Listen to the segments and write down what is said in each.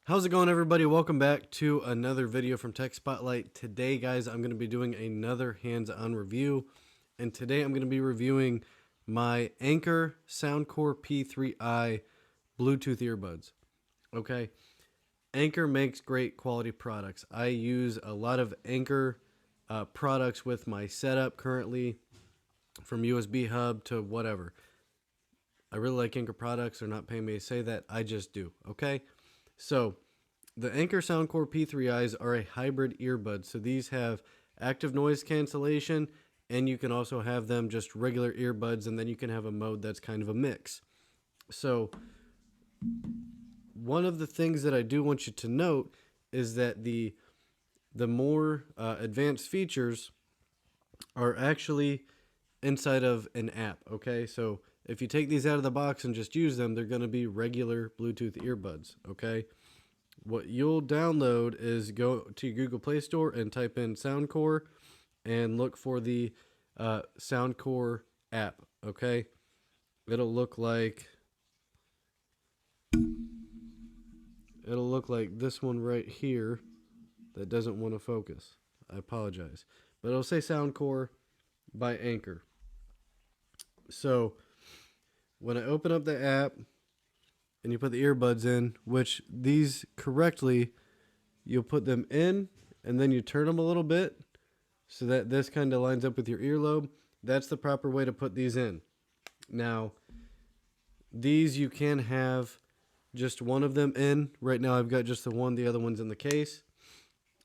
How's it going, everybody? Welcome back to another video from Tech Spotlight. Today, guys, I'm going to be doing another hands-on review, and today I'm going to be reviewing my Anker Soundcore P3i Bluetooth earbuds. Okay, Anker makes great quality products. I use a lot of Anker products with my setup currently, from USB hub to whatever. I really like Anker products. They're not paying me to say that. I just do. Okay, so the Anker Soundcore P3i's are a hybrid earbud. So these have active noise cancellation, and you can also have them just regular earbuds, and then you can have a mode that's kind of a mix. So one of the things that I do want you to note is that the more advanced features are actually inside of an app. Okay, so if you take these out of the box and just use them, they're going to be regular Bluetooth earbuds. Okay, what you'll download is go to Google Play Store and type in Soundcore and look for the Soundcore app. Okay, it'll look like this one right here that doesn't want to focus. I apologize, but it'll say Soundcore by Anker. So when I open up the app and you put the earbuds in, which these correctly, you'll put them in and then you turn them a little bit so that this kind of lines up with your earlobe. That's the proper way to put these in. Now, these you can have just one of them in. Right now I've got just the one, the other one's in the case.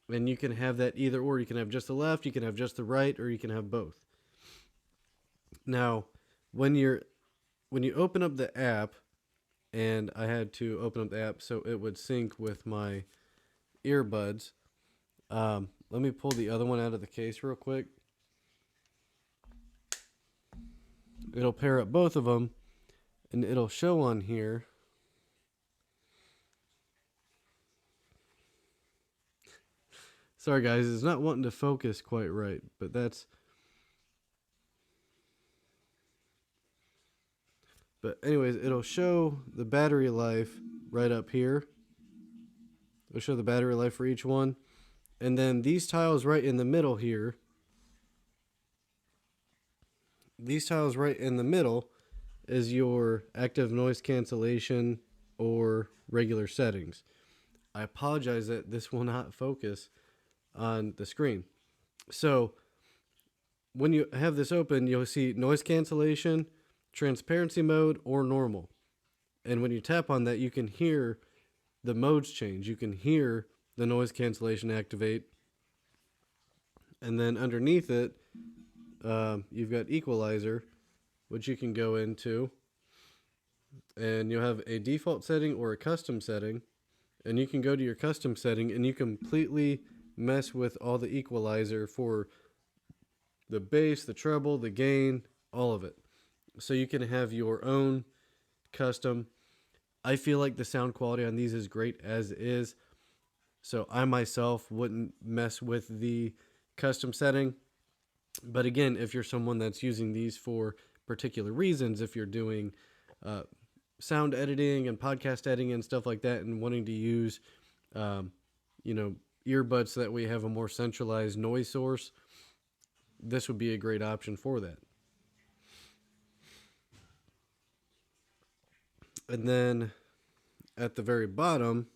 And you can have that either or. You can have just the left, you can have just the right, or you can have both. Now, when you open up the app, and I had to open up the app so it would sync with my earbuds. Let me pull the other one out of the case real quick. It'll pair up both of them, and it'll show on here. Sorry guys, it's not wanting to focus quite right, but that's... But anyways, it'll show the battery life right up here. It'll show the battery life for each one. And then these tiles right in the middle here. These tiles right in the middle is your active noise cancellation or regular settings. I apologize that this will not focus on the screen. So when you have this open, you'll see noise cancellation, transparency mode, or normal. And when you tap on that, you can hear the modes change. You can hear the noise cancellation activate. And then underneath it, you've got equalizer, which you can go into. And you'll have a default setting or a custom setting. And you can go to your custom setting and you completely mess with all the equalizer for the bass, the treble, the gain, all of it. So you can have your own custom. I feel like the sound quality on these is great as is. So I myself wouldn't mess with the custom setting. But again, if you're someone that's using these for particular reasons, if you're doing sound editing and podcast editing and stuff like that and wanting to use, earbuds so that we have a more centralized noise source, this would be a great option for that. And then at the very bottom,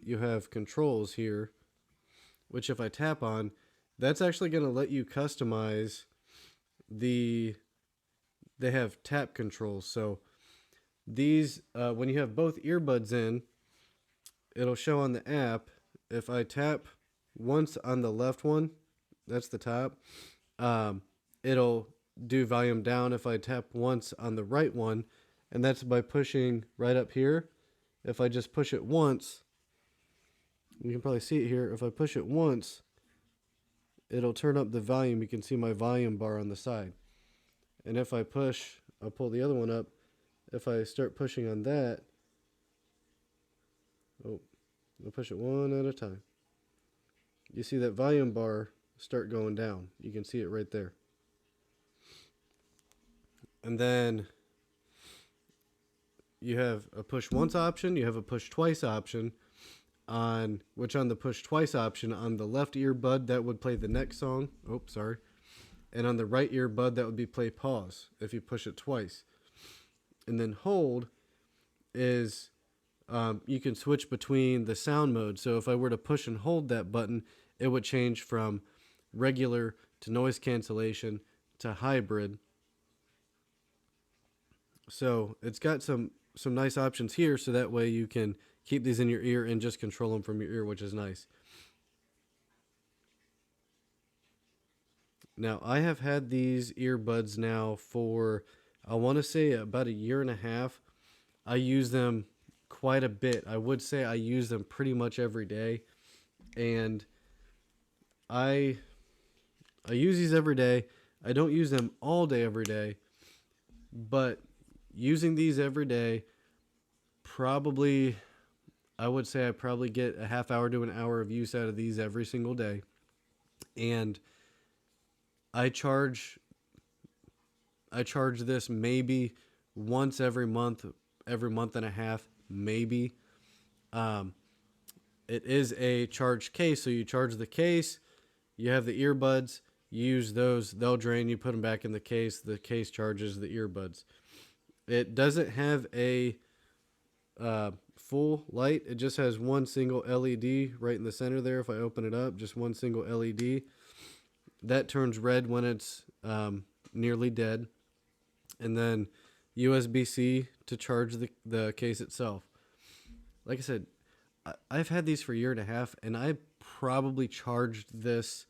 you have controls here, which if I tap on, that's actually going to let you customize they have tap controls. So these, when you have both earbuds in, it'll show on the app. If I tap once on the left one, that's the top, it'll do volume down. If I tap once on the right one, and that's by pushing right up here. If I just push it once, you can probably see it here. If I push it once, it'll turn up the volume. You can see my volume bar on the side. And if I push, I'll pull the other one up. If I start pushing on that, I'll push it one at a time. You see that volume bar start going down. You can see it right there. And then you have a push once option, you have a push twice option. on the push twice option, on the left earbud that would play the next song. Oh, sorry. And on the right earbud that would be play pause if you push it twice. And then hold is you can switch between the sound mode. So if I were to push and hold that button, it would change from regular to noise cancellation to hybrid. So it's got some nice options here, so that way you can keep these in your ear and just control them from your ear, which is nice. Now, I have had these earbuds now for, I want to say, about a year and a half. I use them quite a bit. I would say I use them pretty much every day. And I use these every day. I don't use them all day every day, but using these every day, probably, I would say I probably get a half hour to an hour of use out of these every single day. And I charge this maybe once every month and a half, maybe. It is a charged case, so you charge the case, you have the earbuds, you use those, they'll drain, you put them back in the case charges the earbuds. It doesn't have a full light. It just has one single LED right in the center there. If I open it up, just one single LED. That turns red when it's nearly dead. And then USB-C to charge the case itself. Like I said, I've had these for a year and a half, and I probably charged this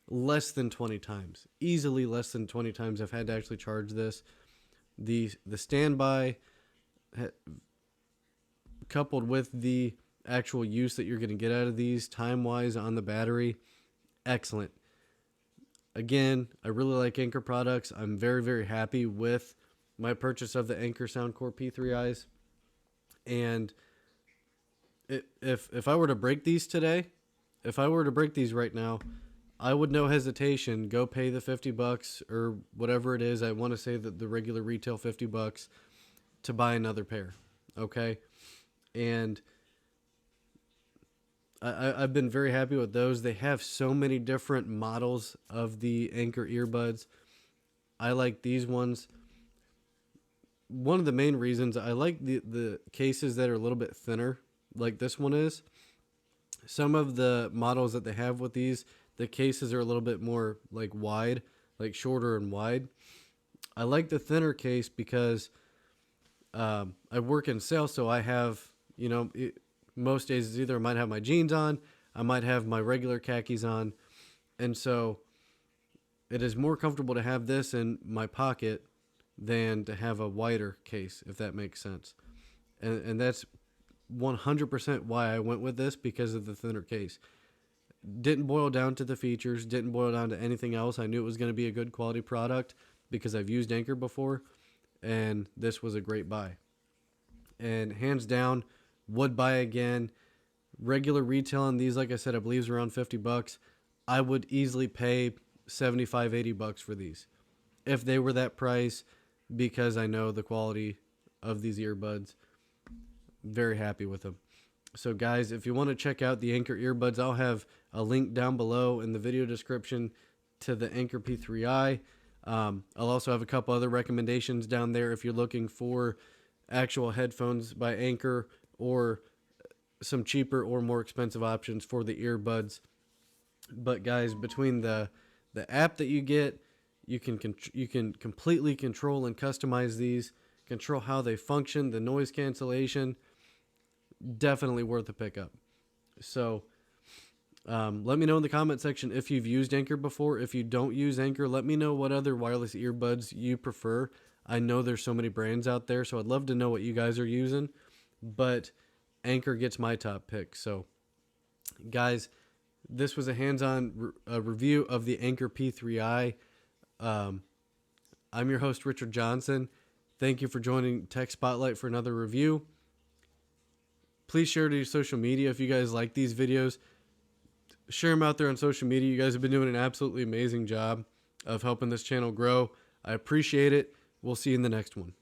less than 20 times. Easily less than 20 times I've had to actually charge this. The standby, coupled with the actual use that you're going to get out of these time-wise on the battery, excellent. Again, I really like Anker products. I'm very, very happy with my purchase of the Anker Soundcore P3i's. And if I were to break these today, if I were to break these right now, I would no hesitation go pay the $50 or whatever it is. I want to say that the regular retail $50 to buy another pair. Okay. And I've been very happy with those. They have so many different models of the Anker earbuds. I like these ones. One of the main reasons I like the cases that are a little bit thinner, like this one is. Some of the models that they have with these, the cases are a little bit more like wide, like shorter and wide. I like the thinner case because I work in sales, so I have, most days is either I might have my jeans on, I might have my regular khakis on, and so it is more comfortable to have this in my pocket than to have a wider case, if that makes sense. And that's 100% why I went with this, because of the thinner case. Didn't boil down to the features, didn't boil down to anything else. I knew it was going to be a good quality product because I've used Anker before, and this was a great buy. And hands down, would buy again. Regular retail on these, like I said, I believe is around $50. I would easily pay $75, $80 for these if they were that price, because I know the quality of these earbuds. Very happy with them. So guys, if you want to check out the Anker earbuds, I'll have a link down below in the video description to the Anker P3i. I'll also have a couple other recommendations down there if you're looking for actual headphones by Anker, or some cheaper or more expensive options for the earbuds. But guys, between the app that you get, you can completely control and customize these, control how they function, the noise cancellation. Definitely worth a pickup. So let me know in the comment section if you've used Anker before. If you don't use Anker, let me know what other wireless earbuds you prefer. I know there's so many brands out there, so I'd love to know what you guys are using. But Anker gets my top pick. So guys, this was a hands-on review of the Anker P3i. I'm your host, Richard Johnson. Thank you for joining Tech Spotlight for another review. Please share to your social media if you guys like these videos. Share them out there on social media. You guys have been doing an absolutely amazing job of helping this channel grow. I appreciate it. We'll see you in the next one.